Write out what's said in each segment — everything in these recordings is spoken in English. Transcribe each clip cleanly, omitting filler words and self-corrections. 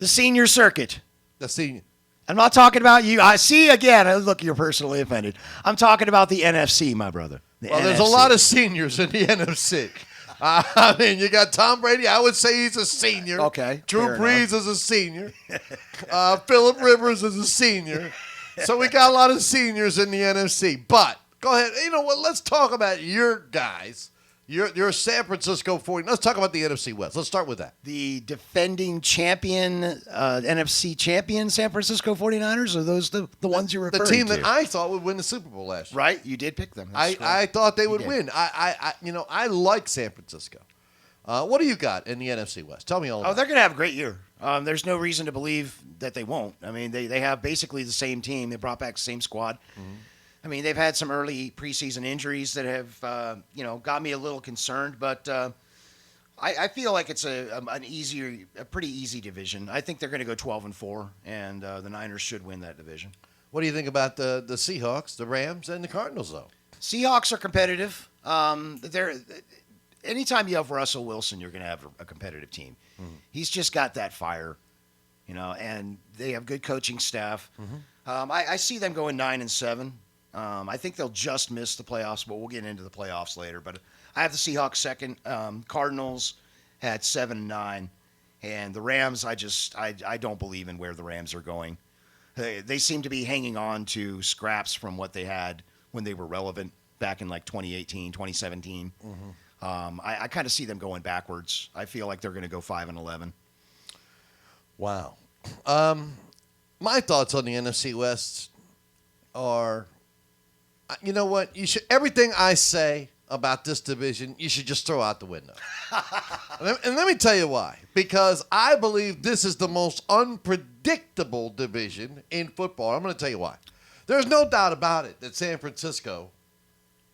The senior circuit. The senior. I'm not talking about you. I see again. Look, you're personally offended. I'm talking about the NFC, my brother. There's a lot of seniors in the NFC. I mean, you got Tom Brady. I would say he's a senior. Okay. Drew Brees is a senior. Phillip Rivers is a senior. So we got a lot of seniors in the NFC. But go ahead. You know what? Let's talk about your guys. Your San Francisco 40. Let's talk about the NFC West. Let's start with that. The defending champion, NFC champion San Francisco 49ers? Are those the ones you're referring to? The team that I thought would win the Super Bowl last year. Right. You did pick them. I thought they would win. I like San Francisco. What do you got in the NFC West? Tell me all about it. They're going to have a great year. There's no reason to believe that they won't. I mean, they have basically the same team. They brought back the same squad. Mm-hmm. I mean, they've had some early preseason injuries that have, got me a little concerned. But I feel like it's a pretty easy division. I think they're going to go 12-4, and the Niners should win that division. What do you think about the Seahawks, the Rams, and the Cardinals, though? Seahawks are competitive. Anytime you have Russell Wilson, you're going to have a competitive team. Mm-hmm. He's just got that fire, and they have good coaching staff. Mm-hmm. I see them going 9-7. I think they'll just miss the playoffs, but we'll get into the playoffs later. But I have the Seahawks second. Cardinals had 7-9, and the Rams. I don't believe in where the Rams are going. They seem to be hanging on to scraps from what they had when they were relevant back in like 2018, 2017. Mm-hmm. I kind of see them going backwards. I feel like they're going to go 5-11. Wow. My thoughts on the NFC West are. You know what? Everything I say about this division, you should just throw out the window. And let me tell you why. Because I believe this is the most unpredictable division in football. I'm going to tell you why. There's no doubt about it that San Francisco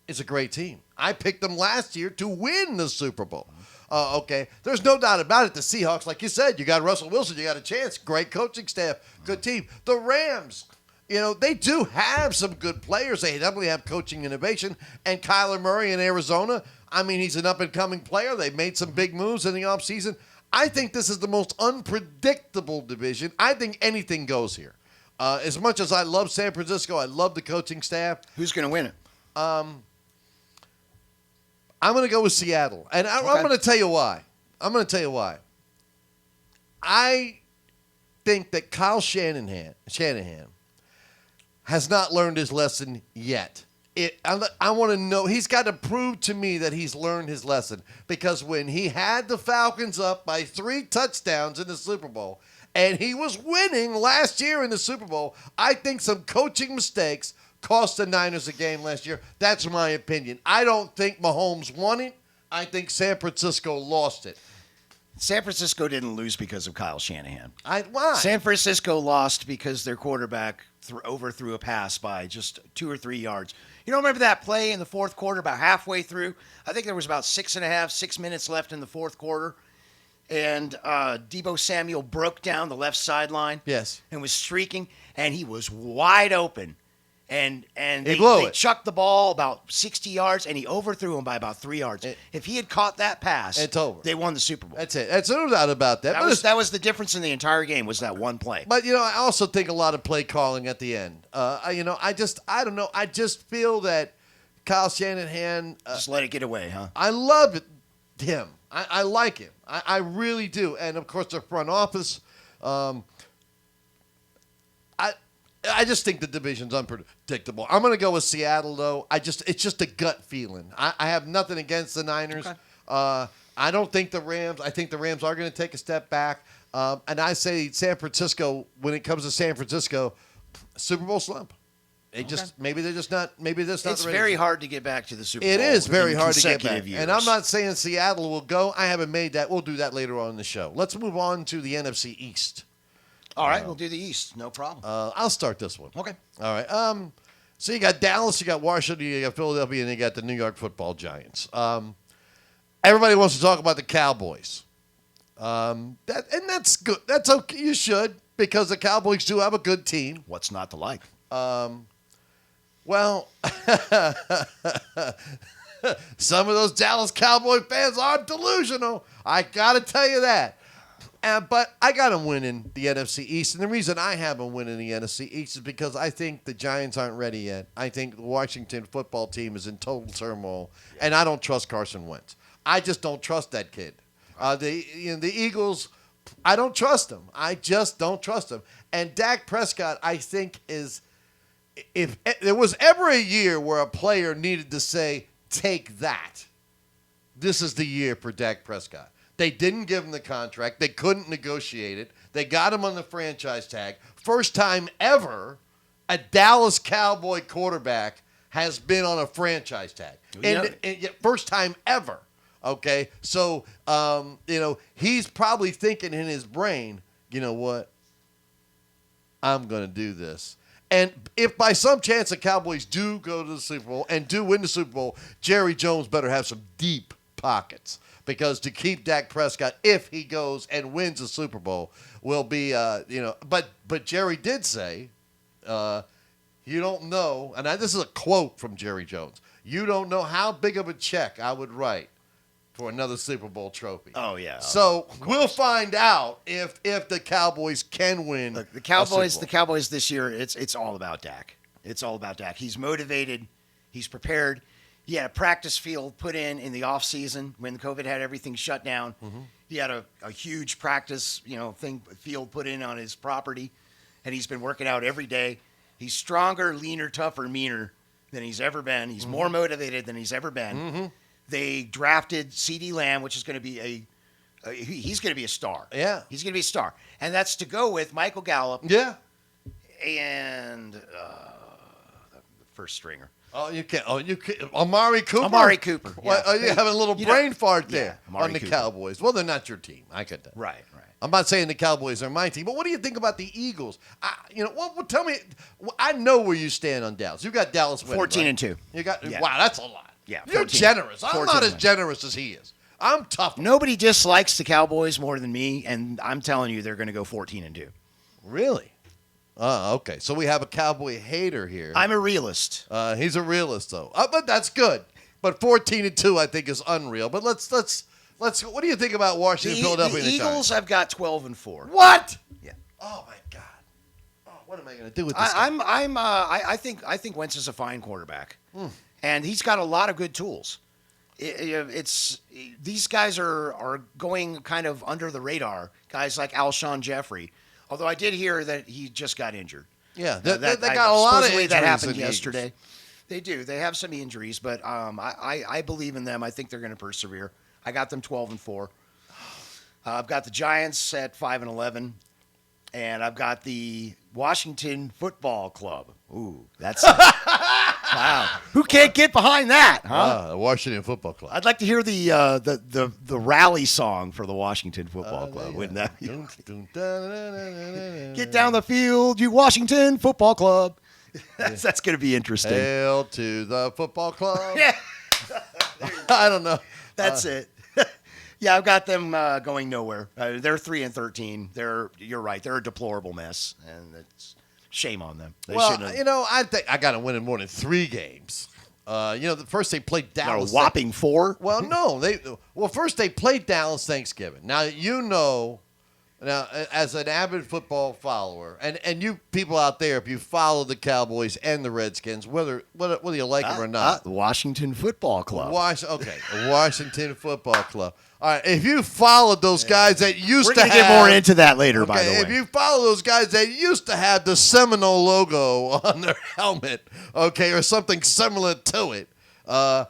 is a great team. I picked them last year to win the Super Bowl. Okay. There's no doubt about it. The Seahawks, like you said, you got Russell Wilson, you got a chance. Great coaching staff, good team. The Rams. They do have some good players. They definitely have coaching innovation. And Kyler Murray in Arizona, I mean, he's an up-and-coming player. They made some big moves in the offseason. I think this is the most unpredictable division. I think anything goes here. As much as I love San Francisco, I love the coaching staff. Who's going to win it? I'm going to go with Seattle. And I'm going to tell you why. I think that Kyle Shanahan has not learned his lesson yet. I want to know. He's got to prove to me that he's learned his lesson. Because when he had the Falcons up by 3 touchdowns in the Super Bowl, and he was winning last year in the Super Bowl, I think some coaching mistakes cost the Niners a game last year. That's my opinion. I don't think Mahomes won it. I think San Francisco lost it. San Francisco didn't lose because of Kyle Shanahan. Why? San Francisco lost because their quarterback overthrew a pass by just 2 or 3 yards. You don't remember that play in the fourth quarter about halfway through? I think there was about 6 minutes left in the fourth quarter. And Deebo Samuel broke down the left sideline. Yes. And was streaking, and he was wide open. And they chucked the ball about 60 yards, and he overthrew him by about 3 yards. If he had caught that pass, it's over. They won the Super Bowl. That's it. That's no doubt about that. That was the difference in the entire game, was that one play. But, I also think a lot of play calling at the end. I don't know. I just feel that Kyle Shanahan. Just let it get away, huh? I love him. I like him. I really do. And, of course, the front office. I just think the division's unpredictable. I'm going to go with Seattle, though. It's just a gut feeling. I have nothing against the Niners. Okay. I don't think the Rams. I think the Rams are going to take a step back. And I say San Francisco, when it comes to San Francisco, Super Bowl slump. Maybe they're just not. Maybe that's not. It's very hard to get back to the Super Bowl. It is very hard to get back. Years. And I'm not saying Seattle will go. I haven't made that. We'll do that later on in the show. Let's move on to the NFC East. All right, we'll do the East. No problem. I'll start this one. Okay. All right. So you got Dallas, you got Washington, you got Philadelphia, and you got the New York Football Giants. Everybody wants to talk about the Cowboys. And that's good. That's okay. You should, because the Cowboys do have a good team. What's not to like? Well, some of those Dallas Cowboy fans are delusional. I got to tell you that. But I got them winning the NFC East. And the reason I have them winning the NFC East is because I think the Giants aren't ready yet. I think the Washington football team is in total turmoil, and I don't trust Carson Wentz. I just don't trust that kid. The Eagles, I don't trust them. I just don't trust them. And Dak Prescott, I think, is – if there was ever a year where a player needed to say, take that, this is the year for Dak Prescott. They didn't give him the contract. They couldn't negotiate it. They got him on the franchise tag. First time ever a Dallas Cowboy quarterback has been on a franchise tag. And first time ever. Okay? So, he's probably thinking in his brain, you know what? I'm going to do this. And if by some chance the Cowboys do go to the Super Bowl and do win the Super Bowl, Jerry Jones better have some deep pockets. Because to keep Dak Prescott, if he goes and wins the Super Bowl, will be, But Jerry did say, you don't know, and this is a quote from Jerry Jones, you don't know how big of a check I would write for another Super Bowl trophy. Oh, yeah. So we'll find out if the Cowboys can win. Look, the Cowboys this year, it's all about Dak. It's all about Dak. He's motivated. He's prepared. He had a practice field put in the offseason when COVID had everything shut down. Mm-hmm. He had a huge practice, field put in on his property, and he's been working out every day. He's stronger, leaner, tougher, meaner than he's ever been. He's more motivated than he's ever been. Mm-hmm. They drafted CeeDee Lamb, which is going to be he's going to be a star. Yeah. He's going to be a star. And that's to go with Michael Gallup. Yeah. And the first stringer. You can't. Amari Cooper. Amari Cooper. Yeah. Well, you're having a little brain fart there on the Cooper. Cowboys. Well, they're not your team. I get that. Right. I'm not saying the Cowboys are my team, but what do you think about the Eagles? Tell me. I know where you stand on Dallas. You got Dallas winning, 14-2. You got. Yeah. Wow, that's a lot. Yeah, you're generous. I'm not as generous as he is. I'm tough. Nobody dislikes the Cowboys more than me, and I'm telling you, they're going to go 14-2. Really? Okay. So we have a Cowboy hater here. I'm a realist. He's a realist, though. But that's good. But 14-2, I think, is unreal. But let's. What do you think about Washington, Philadelphia, the and the Eagles? Giants? I've got 12-4. What? Yeah. Oh my God. Oh, what am I going to do with this? I think Wentz is a fine quarterback, and he's got a lot of good tools. These guys are going kind of under the radar. Guys like Alshon Jeffrey. Although I did hear that he just got injured. Yeah, they got a lot of injuries. That happened yesterday. They do. They have some injuries, but I believe in them. I think they're going to persevere. I got them 12-4. I've got the Giants at 5-11, and I've got the Washington Football Club. Ooh, that's wow. Who can't get behind that, huh? The Washington Football Club. I'd like to hear the rally song for the Washington Football Club. Wouldn't that be? Get down the field, you Washington Football Club. That's going to be interesting. Hail to the football club. Yeah. I don't know. That's it. Yeah, I've got them going nowhere. They're 3-13. You're right. They're a deplorable mess, and it's shame on them. I think I got to win in more than 3 games. The first they played Dallas. A whopping 4. Well, no, first they played Dallas Thanksgiving. Now as an avid football follower, and you people out there, if you follow the Cowboys and the Redskins, whether you like them or not, the Washington Football Club. The Washington Football Club. All right, if you followed those guys that used to have... We're going to get more into that later, by the way. If you follow those guys that used to have the Seminole logo on their helmet, or something similar to it, that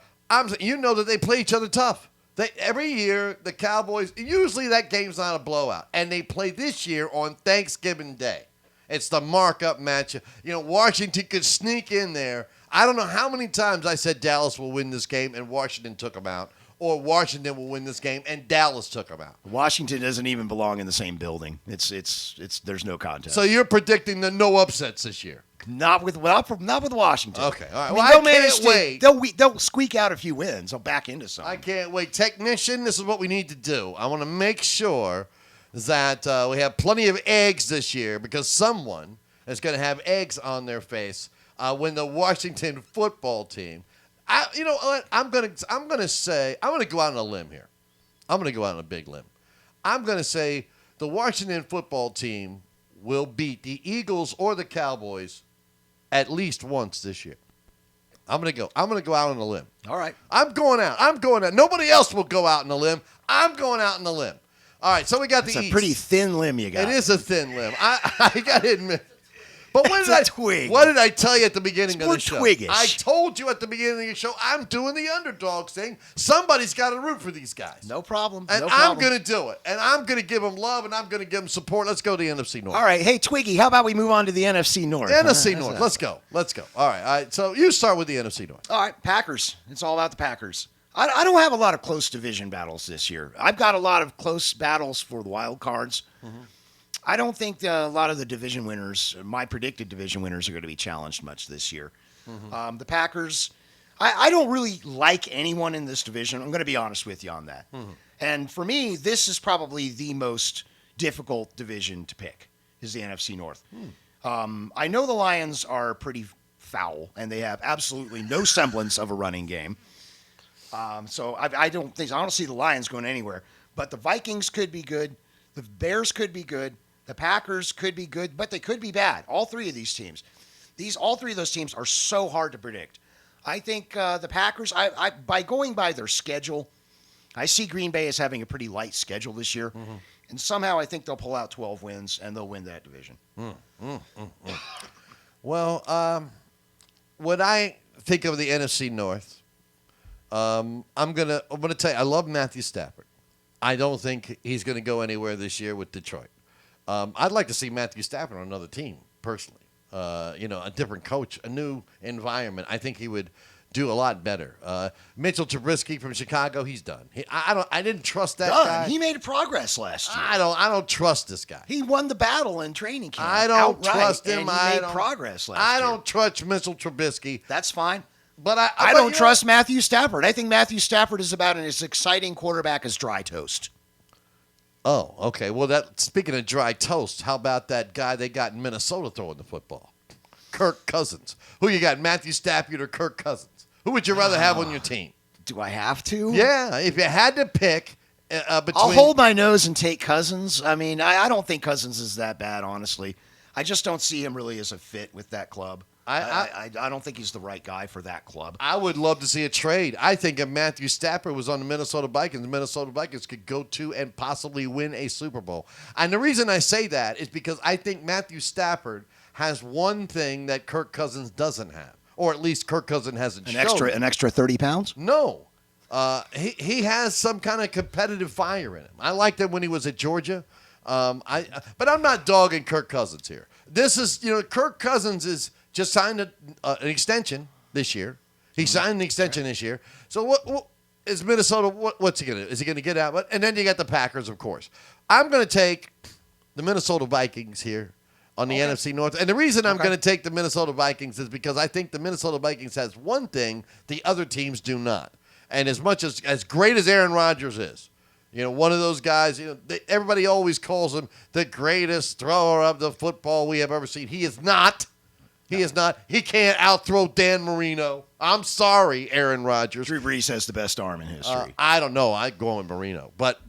they play each other tough. Every year, the Cowboys, usually that game's not a blowout, and they play this year on Thanksgiving Day. It's the markup match. Washington could sneak in there. I don't know how many times I said Dallas will win this game, and Washington took them out. Or Washington will win this game, and Dallas took them out. Washington doesn't even belong in the same building. It's there's no contest. So you're predicting the no upsets this year? Not with Washington. Okay, all right. I can't wait. They'll squeak out a few wins. They'll back into something. I can't wait. Technician, this is what we need to do. I want to make sure that we have plenty of eggs this year, because someone is going to have eggs on their face when the Washington football team. You know what? I'm gonna go out on a limb here. I'm gonna go out on a big limb. I'm gonna say the Washington football team will beat the Eagles or the Cowboys at least once this year. I'm gonna go out on a limb. All right. I'm going out. Nobody else will go out on a limb. I'm going out on a limb. All right, so we got It's the a East. pretty thin limb you got. It is a thin limb. I got to admit. But what It's did a twig. What did I tell you at the beginning It's of more the show? twiggish. I told you at the beginning of the show I'm doing the underdog thing. Somebody's got to root for these guys. No problem. And no I'm problem. going to do it. And I'm going to give them love, and I'm going to give them support. Let's go to the NFC North. All right. Hey, Twiggy, how about we move on to the NFC North? NFC How's North. that? Let's go. All right. So you start with the NFC North. All right, Packers. It's all about the Packers. I don't have a lot of close division battles this year. I've got a lot of close battles for the wild cards. Mm-hmm. I don't think a lot of the division winners, my predicted division winners, are going to be challenged much this year. Mm-hmm. The Packers, I don't really like anyone in this division. I'm going to be honest with you on that. Mm-hmm. And for me, this is probably the most difficult division to pick, is the NFC North. I know the Lions are pretty foul, and they have absolutely no semblance of a running game. So I don't see the Lions going anywhere. But the Vikings could be good. The Bears could be good. The Packers could be good, but they could be bad. All three of these teams. All three of those teams are so hard to predict. I think the Packers, by going by their schedule, I see Green Bay as having a pretty light schedule this year. And somehow I think they'll pull out 12 wins, and they'll win that division. Well, when I think of the NFC North, I'm gonna tell you I love Matthew Stafford. I don't think he's going to go anywhere this year with Detroit. I'd like to see Matthew Stafford on another team personally. A different coach, a new environment. I think he would do a lot better. Mitchell Trubisky from Chicago, he's done. I didn't trust that guy. He made progress last year. I don't trust this guy. He won the battle in training camp. I don't outright, trust him. And he made progress last year. I don't trust Mitchell Trubisky. That's fine. But I don't trust Matthew Stafford. I think Matthew Stafford is about as exciting quarterback as dry toast. Oh, okay. Well, speaking of dry toast, how about that guy they got in Minnesota throwing the football? Kirk Cousins. Who you got, Matthew Stafford or Kirk Cousins? Who would you rather have on your team? Do I have to? Yeah, if you had to pick between... I'll hold my nose and take Cousins. I mean, I don't think Cousins is that bad, honestly. I just don't see him really as a fit with that club. I don't think he's the right guy for that club. I would love to see a trade. I think if Matthew Stafford was on the Minnesota Vikings could go to and possibly win a Super Bowl. And the reason I say that is because I think Matthew Stafford has one thing that Kirk Cousins doesn't have, or at least Kirk Cousins hasn't shown. An extra 30 pounds? No. He has some kind of competitive fire in him. I liked him when he was at Georgia. But I'm not dogging Kirk Cousins here. This is, Kirk Cousins is just signed an extension this year. He signed an extension this year. So what is Minnesota? What's he going to do? Is he going to get out? And then you got the Packers, of course. I'm going to take the Minnesota Vikings here on the NFC North. And the reason I'm going to take the Minnesota Vikings is because I think the Minnesota Vikings has one thing the other teams do not. And as much as great as Aaron Rodgers is, one of those guys, everybody always calls him the greatest thrower of the football we have ever seen. He is not. He is not. He can't out-throw Dan Marino. I'm sorry, Aaron Rodgers. Drew Brees has the best arm in history. I don't know. I'd go with Marino. But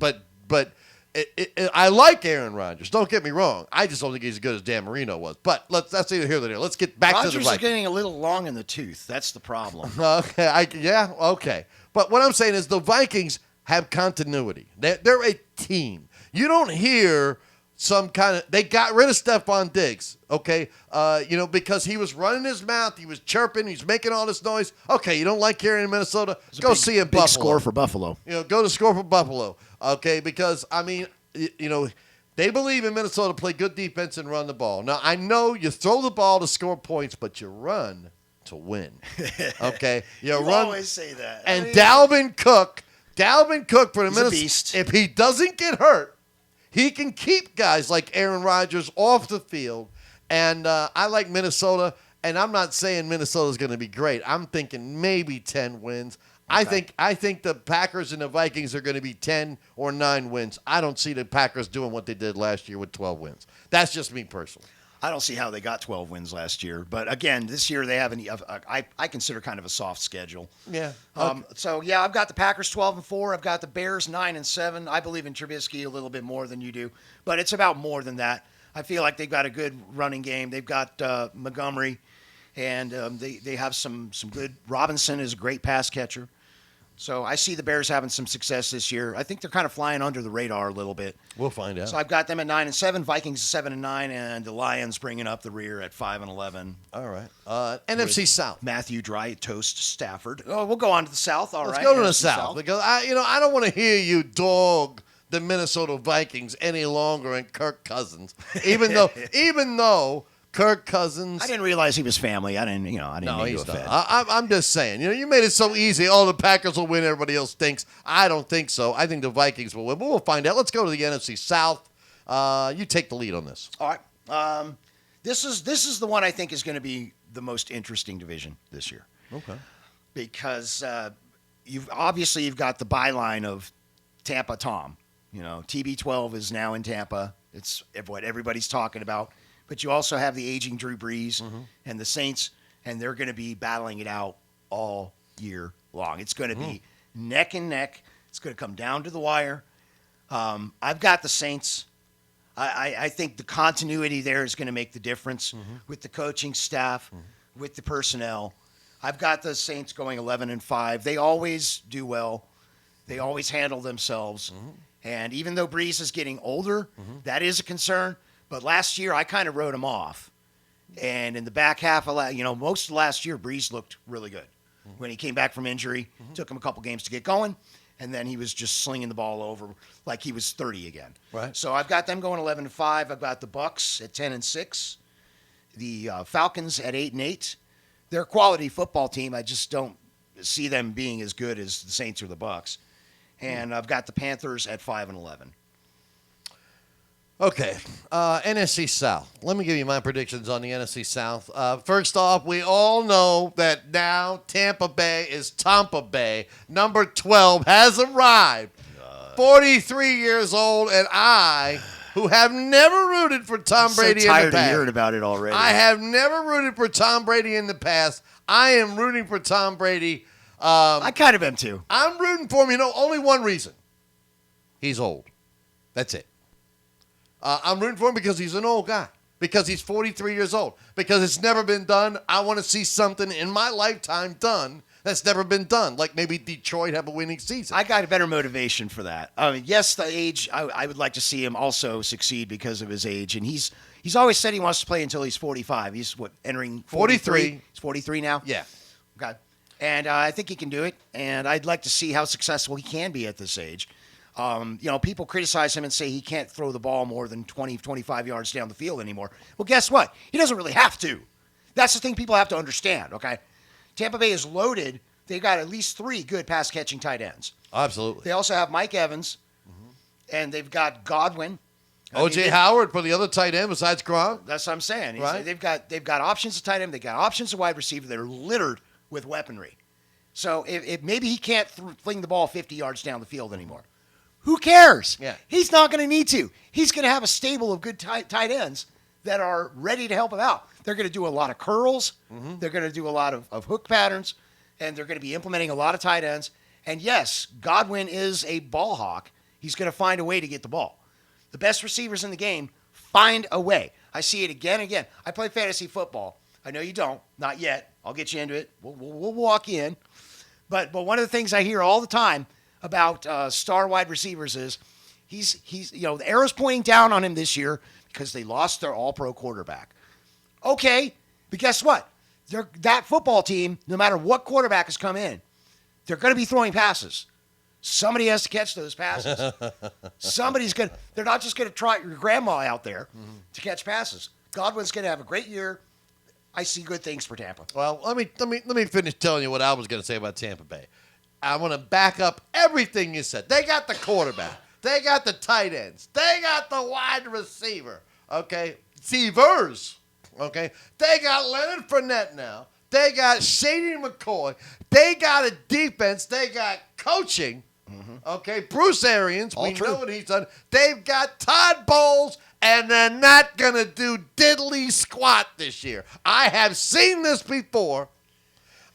I like Aaron Rodgers. Don't get me wrong. I just don't think he's as good as Dan Marino was. But that's either here or there. Let's get back to the Rodgers Vikings. is getting a little long in the tooth. That's the problem. Okay. Okay. But what I'm saying is the Vikings have continuity. They're a team. You don't hear some kind of – they got rid of Stephon Diggs, okay, because he was running his mouth. He was chirping. He was making all this noise. Okay, you don't like hearing in Minnesota? Go see him in Buffalo. Big score for Buffalo. Go to score for Buffalo, okay, because, they believe in Minnesota play good defense and run the ball. Now, I know you throw the ball to score points, but you run to win, okay? You run, always say that. And Dalvin Cook for the Minnesota, beast. if he doesn't get hurt, he can keep guys like Aaron Rodgers off the field. And I like Minnesota, and I'm not saying Minnesota's going to be great. I'm thinking maybe 10 wins. Okay. I think the Packers and the Vikings are going to be 10 or 9 wins. I don't see the Packers doing what they did last year with 12 wins. That's just me personally. I don't see how they got 12 wins last year. But again, this year they have I consider kind of a soft schedule. Yeah. So yeah, I've got the Packers 12-4. I've got the Bears 9-7. I believe in Trubisky a little bit more than you do, but it's about more than that. I feel like they've got a good running game. They've got Montgomery, and they have some good. Robinson is a great pass catcher. So I see the Bears having some success this year. I think they're kind of flying under the radar a little bit. We'll find out. So I've got them at 9-7, Vikings 7-9, and the Lions bringing up the rear at 5-11. All right. NFC South. Matthew Dry toast Stafford. Oh, we'll go on to the South. All right. Let's go to the NFC South because I don't want to hear you dog the Minnesota Vikings any longer and Kirk Cousins, even though Kirk Cousins. I didn't realize he was family. I didn't mean he's to offend. not. I'm just saying. You made it so easy. Oh, the Packers will win. Everybody else stinks. I don't think so. I think the Vikings will win. But we'll find out. Let's go to the NFC South. You take the lead on this. All right. This is the one I think is going to be the most interesting division this year. Okay. Because you've got the byline of Tampa Tom. TB12 is now in Tampa. It's what everybody's talking about. But you also have the aging Drew Brees and the Saints, and they're going to be battling it out all year long. It's going to be neck and neck. It's going to come down to the wire. I've got the Saints. I think the continuity there is going to make the difference with the coaching staff, with the personnel. I've got the Saints going 11-5. They always do well. They always handle themselves. And even though Brees is getting older, that is a concern. But last year, I kind of wrote him off. And in the back half of most of last year, Brees looked really good. When he came back from injury, took him a couple games to get going, and then he was just slinging the ball over like he was 30 again. Right. So I've got them going 11-5. I've got the Bucks at 10-6, the Falcons at 8-8. They're a quality football team. I just don't see them being as good as the Saints or the Bucks. And I've got the Panthers at 5-11. Okay, NFC South. Let me give you my predictions on the NFC South. First off, we all know that now Tampa Bay is Tampa Bay. Number 12 has arrived. 43 years old, and I, who have never rooted for Tom Brady in the past. I'm so tired of hearing about it already. I have never rooted for Tom Brady in the past. I am rooting for Tom Brady. I kind of am too. I'm rooting for him, only one reason. He's old. That's it. I'm rooting for him because he's an old guy, because he's 43 years old, because it's never been done. I want to see something in my lifetime done that's never been done, like maybe Detroit have a winning season. I got a better motivation for that. Yes, the age, I would like to see him also succeed because of his age, and he's always said he wants to play until he's 45. He's, entering 43? He's 43 now? Yeah. Okay. And I think he can do it, and I'd like to see how successful he can be at this age. People criticize him and say he can't throw the ball more than 20, 25 yards down the field anymore. Well, guess what? He doesn't really have to. That's the thing people have to understand, okay? Tampa Bay is loaded. They've got at least 3 good pass-catching tight ends. Absolutely. They also have Mike Evans, and they've got Godwin. O.J. Howard for the other tight end besides Gronk. That's what I'm saying. Right. They've got options at tight end. They've got options at wide receiver. They're littered with weaponry. So if maybe he can't fling the ball 50 yards down the field anymore. Who cares? Yeah. He's not going to need to. He's going to have a stable of good tight ends that are ready to help him out. They're going to do a lot of curls. They're going to do a lot of hook patterns, and they're going to be implementing a lot of tight ends. And yes, Godwin is a ball hawk. He's going to find a way to get the ball. The best receivers in the game find a way. I see it again and again. I play fantasy football. I know you don't. Not yet. I'll get you into it. We'll walk you in. But one of the things I hear all the time about star wide receivers is he's the arrow's pointing down on him this year because they lost their all-pro quarterback. Okay, but guess what? That football team, no matter what quarterback has come in, they're going to be throwing passes. Somebody has to catch those passes. They're not just going to trot your grandma out there to catch passes. Godwin's going to have a great year. I see good things for Tampa. Well, let me finish telling you what I was going to say about Tampa Bay. I want to back up everything you said. They got the quarterback. They got the tight ends. They got the wide receiver. Okay? Receivers. Okay? They got Leonard Fournette now. They got Shady McCoy. They got a defense. They got coaching. Okay, Bruce Arians, All we true. know what he's done. They've got Todd Bowles, and they're not going to do diddly squat this year. I have seen this before.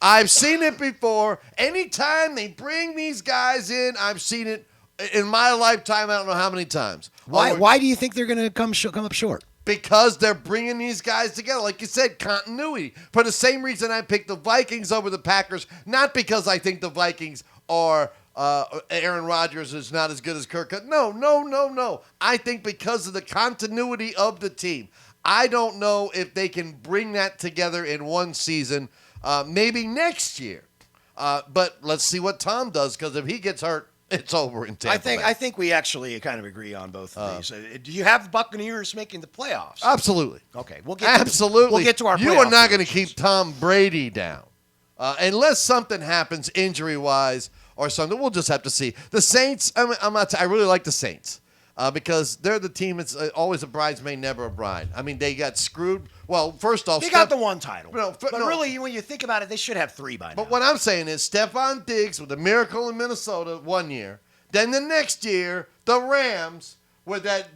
I've seen it before. Anytime they bring these guys in, I've seen it in my lifetime. I don't know how many times. Why do you think they're going to come up short? Because they're bringing these guys together. Like you said, continuity. For the same reason I picked the Vikings over the Packers, not because I think the Vikings are Aaron Rodgers is not as good as Kirk Cousins. No. I think because of the continuity of the team. I don't know if they can bring that together in one season. Maybe next year. But let's see what Tom does, because if he gets hurt, it's over in Tampa Bay. I think we actually kind of agree on both of these. Do you have Buccaneers making the playoffs? Absolutely. Okay, we'll get Absolutely. we'll get to our. You are playoff not going to predictions. keep Tom Brady down unless something happens injury-wise or something. We'll just have to see. The Saints. I really like the Saints because they're the team that's always a bridesmaid, never a bride. I mean, they got screwed. Well, first off, They got the one title. No, but no. really, when you think about it, they should have 3 by now. But what I'm saying is Stephon Diggs with a miracle in Minnesota one year. Then the next year, the Rams with that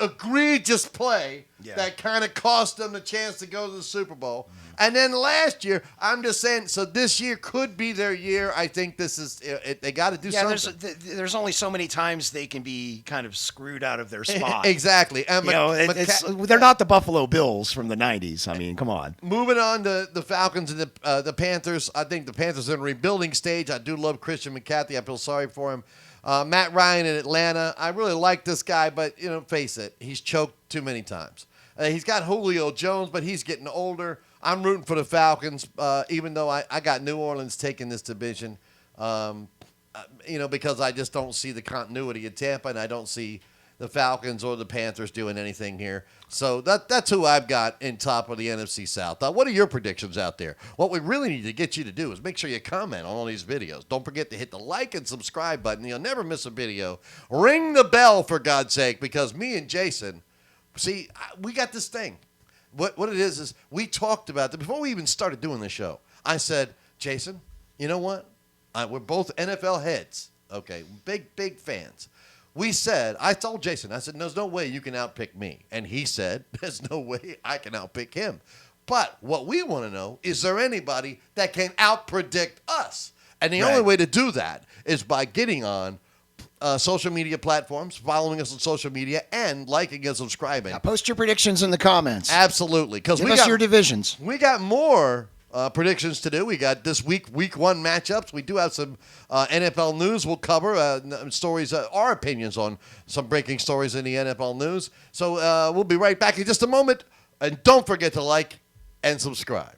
egregious play that kind of cost them the chance to go to the Super Bowl. Mm-hmm. And then last year, I'm just saying, so this year could be their year. I think this is they got to do something. There's only so many times they can be kind of screwed out of their spot. Exactly. And they're not the Buffalo Bills from the 90s. I mean, come on. Moving on to the Falcons and the Panthers, I think the Panthers are in a rebuilding stage. I do love Christian McCaffrey. I feel sorry for him. Matt Ryan in Atlanta, I really like this guy, but, face it, he's choked too many times. He's got Julio Jones, but he's getting older. I'm rooting for the Falcons, even though I got New Orleans taking this division, because I just don't see the continuity in Tampa, and I don't see the Falcons or the Panthers doing anything here. So that's who I've got in top of the NFC South. What are your predictions out there? What we really need to get you to do is make sure you comment on all these videos. Don't forget to hit the like and subscribe button. You'll never miss a video. Ring the bell, for God's sake, because me and Jason, see, we got this thing. What it is we talked about that before we even started doing the show. I said, Jason, you know what? We're both NFL heads. Okay, big fans. I told Jason, I said, there's no way you can outpick me. And he said, there's no way I can outpick him. But what we want to know, is there anybody that can outpredict us? And the only way to do that is by getting on social media platforms, following us on social media, and liking and subscribing. Now, post your predictions in the comments. Absolutely. Give us your divisions. We got more predictions to do. We got this week 1 matchups. We do have some NFL news we'll cover, stories, our opinions on some breaking stories in the NFL news. So we'll be right back in just a moment. And don't forget to like and subscribe.